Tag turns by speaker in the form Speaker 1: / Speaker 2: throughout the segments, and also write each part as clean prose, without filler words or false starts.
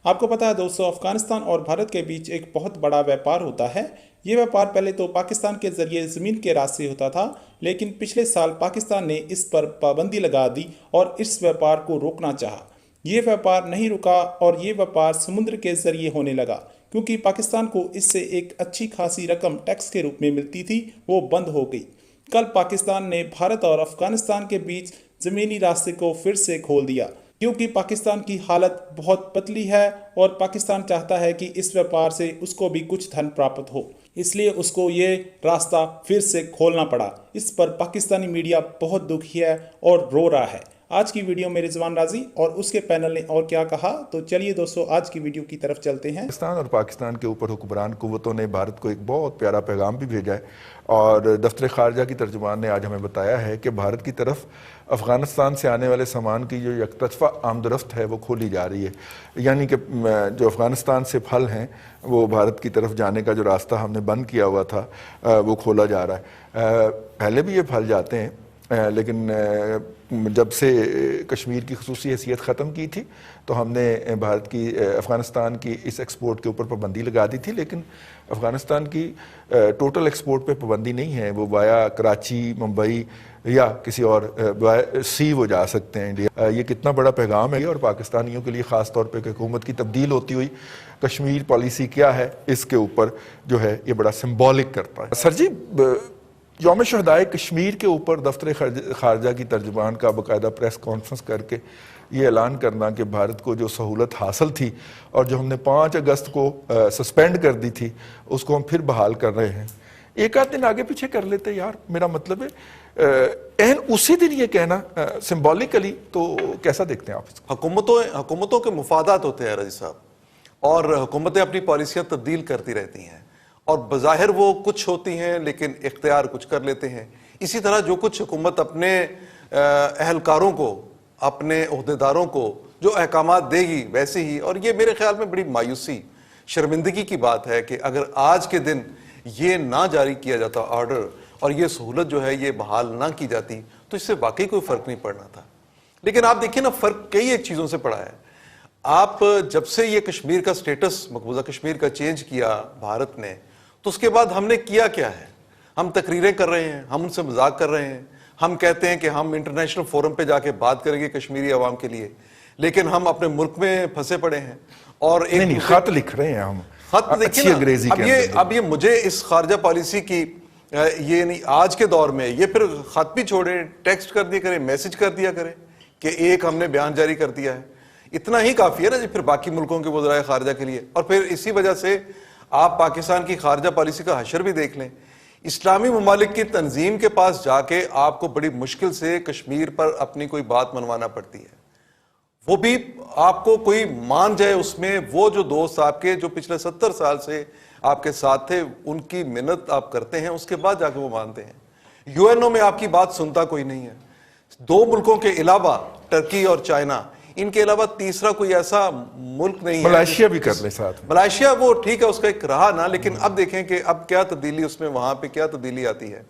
Speaker 1: آپ کو پتا ہے دوستو، افغانستان اور بھارت کے بیچ ایک بہت بڑا ویپار ہوتا ہے۔ یہ ویپار پہلے تو پاکستان کے ذریعے زمین کے راستے ہوتا تھا، لیکن پچھلے سال پاکستان نے اس پر پابندی لگا دی اور اس ویپار کو روکنا چاہا۔ یہ ویپار نہیں رکا اور یہ ویپار سمندر کے ذریعے ہونے لگا، کیونکہ پاکستان کو اس سے ایک اچھی خاصی رقم ٹیکس کے روپ میں ملتی تھی، وہ بند ہو گئی۔ کل پاکستان نے بھارت اور افغانستان کے بیچ زمینی راستے کو پھر سے کھول دیا، کیونکہ پاکستان کی حالت بہت پتلی ہے اور پاکستان چاہتا ہے کہ اس ویپار سے اس کو بھی کچھ دھن پراپت ہو، اس لیے اس کو یہ راستہ پھر سے کھولنا پڑا۔ اس پر پاکستانی میڈیا بہت دکھی ہے اور رو رہا ہے۔ آج کی ویڈیو میں رضوان راضی اور اس کے پینل نے اور کیا کہا، تو چلیے دوستو آج کی ویڈیو کی طرف چلتے ہیں۔
Speaker 2: پاکستان اور پاکستان کے اوپر حکمران قوتوں نے بھارت کو ایک بہت پیارا پیغام بھی بھیجا ہے، اور دفتر خارجہ کی ترجمان نے آج ہمیں بتایا ہے کہ بھارت کی طرف افغانستان سے آنے والے سامان کی جو یک طرفہ آمد و رفت ہے وہ کھولی جا رہی ہے، یعنی کہ جو افغانستان سے پھل ہیں وہ بھارت کی طرف جانے کا جو راستہ ہم نے بند کیا ہوا تھا وہ کھولا جا رہا ہے۔ پہلے بھی یہ پھل جاتے ہیں، لیکن جب سے کشمیر کی خصوصی حیثیت ختم کی تھی تو ہم نے بھارت کی افغانستان کی اس ایکسپورٹ کے اوپر پابندی لگا دی تھی، لیکن افغانستان کی ٹوٹل ایکسپورٹ پہ پابندی نہیں ہے۔ وہ وایا کراچی، ممبئی یا کسی اور سی وہ جا سکتے ہیں انڈیا۔ یہ کتنا بڑا پیغام ہے اور پاکستانیوں کے لیے خاص طور پہ کہ حکومت کی تبدیل ہوتی ہوئی کشمیر پالیسی کیا ہے اس کے اوپر جو ہے یہ بڑا سمبولک کرتا ہے۔ سر جی، یوم شہدائے کشمیر کے اوپر دفتر خارجہ کی ترجمان کا باقاعدہ پریس کانفرنس کر کے یہ اعلان کرنا کہ بھارت کو جو سہولت حاصل تھی اور جو ہم نے 5 اگست کو سسپینڈ کر دی تھی اس کو ہم پھر بحال کر رہے ہیں، ایک آدھ دن آگے پیچھے کر لیتے یار، میرا مطلب ہے اسی دن یہ کہنا سمبولیکلی، تو کیسا دیکھتے ہیں آپ اس کو؟
Speaker 3: حکومتوں کے مفادات ہوتے ہیں رضی صاحب، اور حکومتیں اپنی پالیسیاں تبدیل کرتی رہتی ہیں، اور بظاہر وہ کچھ ہوتی ہیں لیکن اختیار کچھ کر لیتے ہیں۔ اسی طرح جو کچھ حکومت اپنے اہلکاروں کو، اپنے عہدیداروں کو جو احکامات دے گی ویسے ہی، اور یہ میرے خیال میں بڑی مایوسی، شرمندگی کی بات ہے کہ اگر آج کے دن یہ نہ جاری کیا جاتا آرڈر اور یہ سہولت جو ہے یہ بحال نہ کی جاتی تو اس سے واقعی کوئی فرق نہیں پڑنا تھا۔ لیکن آپ دیکھیں نا، فرق کئی ایک چیزوں سے پڑا ہے۔ آپ جب سے یہ کشمیر کا سٹیٹس، مقبوضہ کشمیر کا چینج کیا بھارت نے، تو اس کے بعد ہم نے کیا ہے؟ ہم تقریریں کر رہے ہیں، ہم ان سے مذاق کر رہے ہیں، ہم کہتے ہیں کہ ہم انٹرنیشنل فورم پہ جا کے بات کریں گے کشمیری عوام کے لیے، لیکن ہم اپنے ملک میں پھنسے پڑے ہیں اور
Speaker 2: نہیں خط لکھ رہے ہیں ہم،
Speaker 3: خط
Speaker 2: اچھی انگریزی کے اندر۔
Speaker 3: اب یہ مجھے اس خارجہ پالیسی کی یہ نہیں، آج کے دور میں یہ پھر خط بھی چھوڑیں، ٹیکسٹ کر دیا کریں، میسج کر دیا کریں کہ ایک ہم نے بیان جاری کر دیا ہے، اتنا ہی کافی ہے نا جی پھر باقی ملکوں کے وزرائے خارجہ کے لیے۔ اور پھر اسی وجہ سے آپ پاکستان کی خارجہ پالیسی کا حشر بھی دیکھ لیں، اسلامی ممالک کی تنظیم کے پاس جا کے آپ کو بڑی مشکل سے کشمیر پر اپنی کوئی بات منوانا پڑتی ہے، وہ بھی آپ کو کوئی مان جائے اس میں۔ وہ جو دوست آپ کے جو پچھلے 70 سال سے آپ کے ساتھ تھے ان کی منت آپ کرتے ہیں، اس کے بعد جا کے وہ مانتے ہیں۔ یو این او میں آپ کی بات سنتا کوئی نہیں ہے۔ 2 ملکوں کے علاوہ، ٹرکی اور چائنا، ان کے علاوہ تیسرا کوئی ایسا ملک نہیں ہے۔
Speaker 2: ملائیشیا بھی کر لے ساتھ میں۔
Speaker 3: ملائیشیا وہ ٹھیک ہے، اس کا ایک رہا نا، لیکن اب دیکھیں کہ اب کیا تبدیلی اس میں، وہاں پہ کیا تبدیلی آتی ہے۔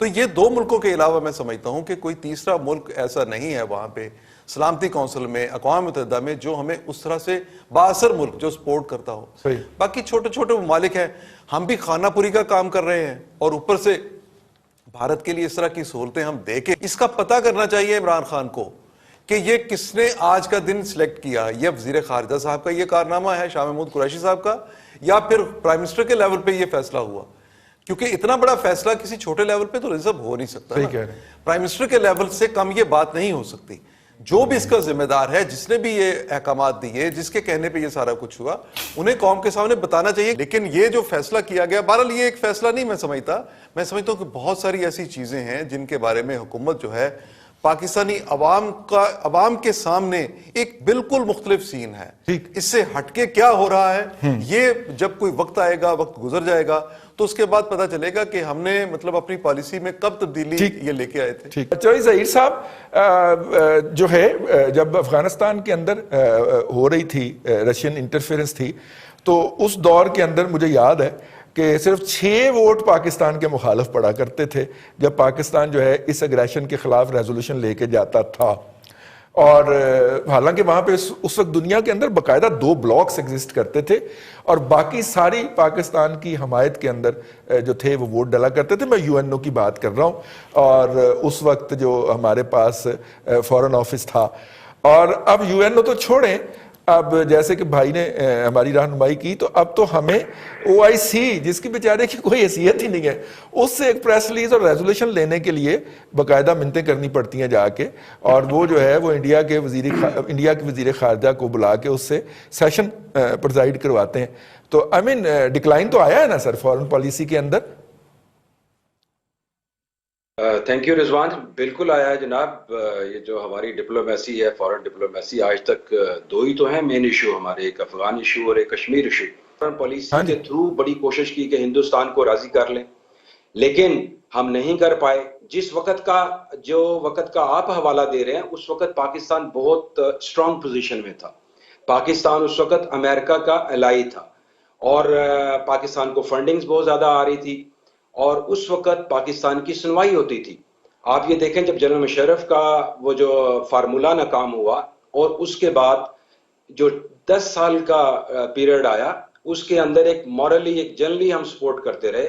Speaker 3: تو یہ 2 ملکوں کے علاوہ میں سمجھتا ہوں کہ کوئی تیسرا ملک ایسا نہیں ہے وہاں پہ سلامتی کونسل میں، اقوام متحدہ میں، جو ہمیں اس طرح سے بااثر ملک جو سپورٹ کرتا ہو۔ باقی چھوٹے چھوٹے ممالک ہیں، ہم بھی خانہ پوری کا کام کر رہے ہیں، اور اوپر سے بھارت کے لیے اس طرح کی سہولتیں ہم دے کے اس کا پتہ کرنا چاہیے عمران خان کو کہ یہ کس نے آج کا دن سلیکٹ کیا۔ یہ وزیر خارجہ صاحب کا یہ کارنامہ ہے، شاہ محمود قریشی صاحب کا، یا پھر پرائم منسٹر کے لیول پہ یہ فیصلہ ہوا؟ کیونکہ اتنا بڑا فیصلہ کسی چھوٹے لیول پہ تو ریزرو ہو نہیں سکتا۔ پرائم منسٹر کے لیول سے کم یہ بات نہیں ہو سکتی۔ جو بھی اس کا ذمہ دار ہے، جس نے بھی یہ احکامات دیے، جس کے کہنے پہ یہ سارا کچھ ہوا، انہیں قوم کے سامنے بتانا چاہیے۔ لیکن یہ جو فیصلہ کیا گیا، بہرحال یہ ایک فیصلہ نہیں میں سمجھتا ہوں کہ بہت ساری ایسی چیزیں ہیں جن کے بارے میں حکومت جو ہے پاکستانی عوام کے سامنے ایک بالکل مختلف سین ہے۔ اس سے ہٹ کے کیا ہو رہا ہے، یہ جب کوئی وقت آئے گا، وقت گزر جائے گا، تو اس کے بعد پتہ چلے گا کہ ہم نے مطلب اپنی پالیسی میں کب تبدیلی یہ لے کے آئے تھے۔
Speaker 2: اچھا ظہیر صاحب، جو ہے جب افغانستان کے اندر ہو رہی تھی رشین انٹرفیرنس تھی، تو اس دور کے اندر مجھے یاد ہے کہ صرف 6 ووٹ پاکستان کے مخالف پڑا کرتے تھے جب پاکستان جو ہے اس اگریشن کے خلاف ریزولوشن لے کے جاتا تھا۔ اور حالانکہ وہاں پہ اس وقت دنیا کے اندر باقاعدہ 2 بلاکس ایگزسٹ کرتے تھے اور باقی ساری پاکستان کی حمایت کے اندر جو تھے وہ ووٹ ڈالا کرتے تھے. میں UN کی بات کر رہا ہوں, اور اس وقت جو ہمارے پاس فورن آفس تھا. اور اب UN تو چھوڑیں, اب جیسے کہ بھائی نے ہماری رہنمائی کی, تو اب تو ہمیں OIC, جس کی بیچارے کی کوئی حیثیت ہی نہیں ہے, اس سے ایک پریس ریلیز اور ریزولوشن لینے کے لیے باقاعدہ منتیں کرنی پڑتی ہیں جا کے, اور وہ جو ہے وہ انڈیا کے وزیر خارجہ کو بلا کے اس سے سیشن پرزائڈ کرواتے ہیں. تو ڈکلائن تو آیا ہے نا سر فورن پالیسی کے اندر؟
Speaker 4: تھینک یو رضوان, بالکل آیا ہے جناب. یہ جو ہماری ڈپلومیسی ہے, فورن ڈپلومیسی, آج تک 2 ہی تو ہیں مین ایشو ہمارے, ایک افغان ایشو اور ایک کشمیر ایشو. فورن پالیسی کے تھرو بڑی کوشش کی کہ ہندوستان کو راضی کر لیں, لیکن ہم نہیں کر پائے. جس وقت کا آپ حوالہ دے رہے ہیں, اس وقت پاکستان بہت اسٹرانگ پوزیشن میں تھا. پاکستان اس وقت امریکہ کا الائی تھا, اور پاکستان کو فنڈنگز بہت زیادہ آ رہی تھی, اور اس وقت پاکستان کی سنوائی ہوتی تھی. آپ یہ دیکھیں جب جنرل مشرف کا وہ جو فارمولا ناکام ہوا, اور اس کے بعد جو 10 سال کا پیریڈ آیا, اس کے اندر ایک مورلی, ایک جنرلی ہم سپورٹ کرتے رہے.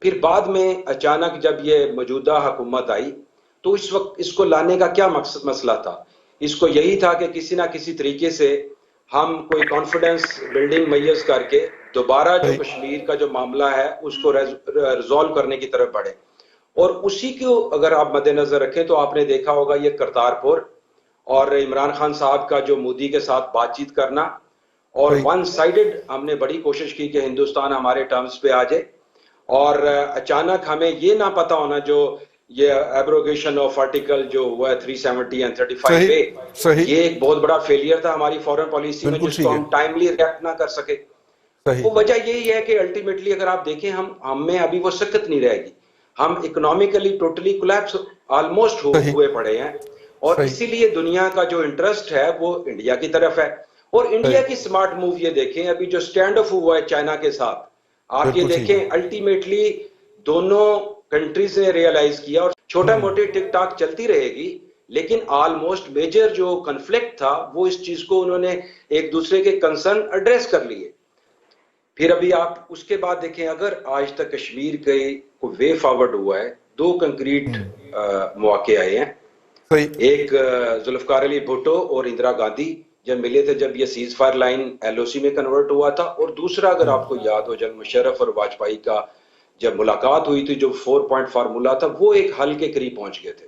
Speaker 4: پھر بعد میں اچانک جب یہ موجودہ حکومت آئی, تو اس وقت اس کو لانے کا کیا مسئلہ تھا؟ اس کو یہی تھا کہ کسی نہ کسی طریقے سے ہم کوئی کانفیڈنس بلڈنگ میسر کر کے دوبارہ جو کشمیر کا جو معاملہ ہے اس کو ریزالو کرنے کی طرف بڑھے. اور اسی کو اگر آپ مد نظر رکھیں تو آپ نے دیکھا ہوگا یہ کرتارپور اور عمران خان صاحب کا جو مودی کے ساتھ بات چیت کرنا, اور ون سائیڈڈ ہم نے بڑی کوشش کی کہ ہندوستان ہمارے ٹرمز پہ آ جائے, اور اچانک ہمیں یہ نہ پتا ہونا جو یہ ایبروگیشن آف آرٹیکل جو ہوا ہے 370 and 35 پہ, یہ ایک بہت بڑا فیلئر تھا ہماری فورن پالیسی میں, جس کو ہم ٹائملی ریئیکٹ نہ کر سکے. وہ وجہ یہی ہے کہ الٹیمیٹلی اگر آپ دیکھیں ہم میں ابھی وہ سکت نہیں رہے گی. ہم اکنامکلی ٹوٹلی کولیپس آلموسٹ ہوئے پڑے ہیں, اور اسی لیے دنیا کا جو انٹرسٹ ہے وہ انڈیا کی طرف ہے. اور انڈیا کی سمارٹ موو یہ دیکھیں, ابھی جو سٹینڈ آف ہوا ہے چائنا کے ساتھ, آپ یہ دیکھیں الٹیمیٹلی دونوں کنٹریز نے ریئلائز کیا, اور چھوٹا موٹی ٹک ٹاک چلتی رہے گی, لیکن آلموسٹ میجر جو کنفلکٹ تھا وہ اس چیز کو انہوں نے ایک دوسرے کے کنسرن ایڈریس کر لیے. پھر ابھی آپ اس کے بعد دیکھیں, اگر آج تک کشمیر کے کو وے فارورڈ ہوا ہے, 2 کنکریٹ مواقع آئے ہیں. ایک ذوالفقار علی بھٹو اور اندرا گاندھی جب ملے تھے, جب یہ سیز فائر لائن LOC میں کنورٹ ہوا تھا, اور دوسرا اگر آپ کو یاد ہو جنرل مشرف اور واجپئی کا جب ملاقات ہوئی تھی, جو 4 پوائنٹ فارمولا تھا, وہ ایک حل کے قریب پہنچ گئے تھے.